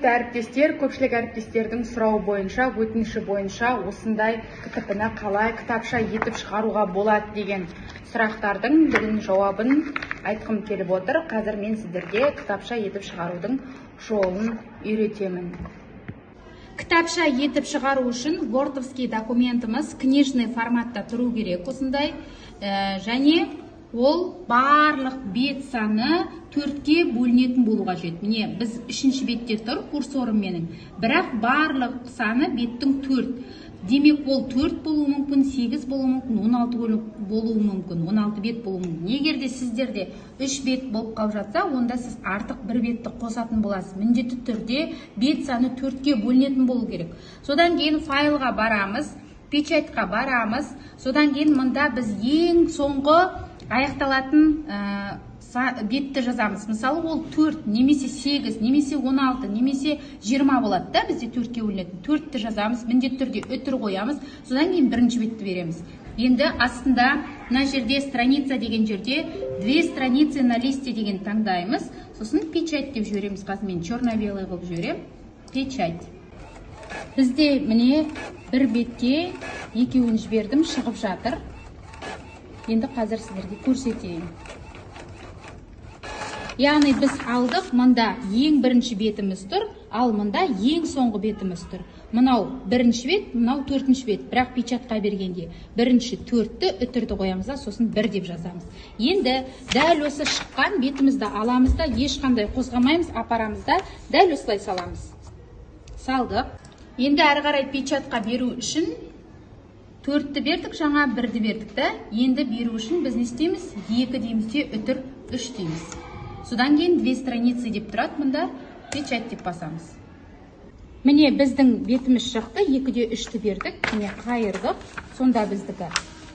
Құрметті әріптестер, көпшілік әріптестердің сұрауы бойынша, өтініші бойынша осындай КТП-ні қалай кітапша етіп шығаруға болады деген сұрақтардың бірінің жауабын айтқым келіп отыр. Қазір мен сіздерге кітапша етіп шығарудың жолын үйретемін. Кітапша етіп шығару үшін вордовский документіміз книжный форматта тұру керек осындай, және ол барлық бет саны 4-ке бөлінетін болу қажет. Міне, біз 3-ші бетте тұр курсорым менің. Бірақ барлық саны беттің 4. Демек, ол 4 болуы мүмкін, 8 болуы мүмкін, 16 болуы мүмкін, 16 бет болуы мүмкін. Егерде сіздерде 3 бет болып қалып жатса, онда сіз артық 1 бетті қосатын боласыз. Міндетті түрде бет саны 4-ке бөлінетін болу керек. Содан кейін файлға барамыз, печатьқа барамыз. Содан кейін мұнда біз ең соңғы аяқталатын бетті жазамыз. Мысалы, ол 4, немесе 8, немесе 16, немесе 20 болады да, бізде 4-ке бөлінетін. 4-ті жазамыз, міндетті түрде үтір қоямыз, содан кейін бірінші бетті береміз. Енді астында, мына жерде страница деген жерде, 2 страницы на листе деген таңдаймыз. Сосын печать деп жібереміз. Қазір мен черно-белый қылып жіберем. Печать. Бізде міне бір бетке екеуін жібердім, шығып жатыр. Енді қазір сіздерге көрсетейін. Яғни біз алдық, мұнда ең бірінші бетіміз тұр, ал мұнда ең соңғы бетіміз тұр. Мынау бірінші бет, мынау 4-ші бет. Бірақ печатқа бергенде бірінші 4-ті үтірді қоямыз, сосын 1 деп жазамыз. Енді дәл осы шыққан бетімізді аламыз да, ешқандай қозғамаймыз, апарамыз да, дәл осылай саламыз. Салдық. Енді әрі қарай печатқа беру үшін 4-ті бердік, жаңа 1-ді бердік та. Енді беру үшін біз не істейміз? 2 дейміз де, үтір 3 дейміз. Содан кейін 2 страницы деп тұрады, мұнда печать деп басамыз. Міне біздің бетіміз шықты, 2-де 3-ті бердік, міне қайырдық, сонда біздікі.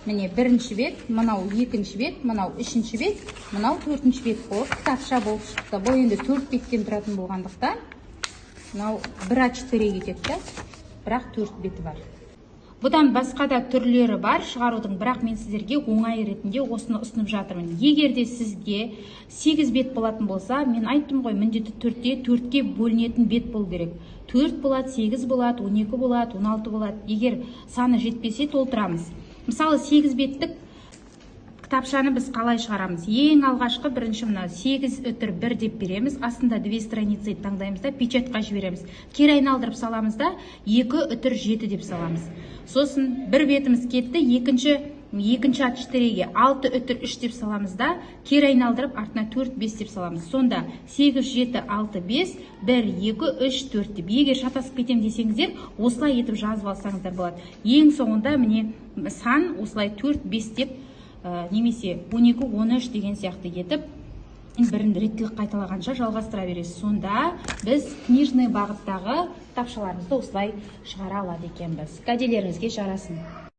Міне бірінші бет, мынау 2-ші бет, мынау 3-ші бет, мынау 4-ші бет болып, кітапша болып шықты. Бұл енді 4 беттен тұратын болғандықтан, мынау 1А4-ге кетеді, бірақ 4 беті бар. Бұдан басқа да түрлері бар шығарудың, бірақ мен сіздерге оңай ретінде осыны ұсынып жатырмын. Егерде сізге 8 бет болатын болса, мен айттым ғой, міндетті түрде 4-ке бөлінетін бет болу керек. 4 болады, 8 болады, 12 болады, 16 болады. Егер саны жетпесе толтырамыз. Мысалы, 8 беттік кітапшаны біз қалай шығарамыз? Ең алғашқы бірінші мына 8 үтір 1 деп береміз. Астында 2 страницы таңдаймыз да, печатқа жібереміз. Кері айналдырып саламыз да, 2 үтір 7 деп саламыз. Сосын бір бетіміз кетті, екінші А4-ге 6 үтір 3 деп саламыз да, кері айналдырып артына 4, 5 деп саламыз. Сонда 8, 7, 6, 5, 1, 2, 3, 4 деп. Егер шатасып кетем десеңіздер, осылай етіп жазып алсаңыздар болады. Ең соңында міне сан осылай 4, 5 деп, немесе 12, 13 деген сияқты етіп, бірін реттілік қайталағанша жалғастыра бересіз. Сонда біз книжный бағыттағы кітапшаларымызды осылай шығара алады екенбіз. Кәделеріңізге жарасын.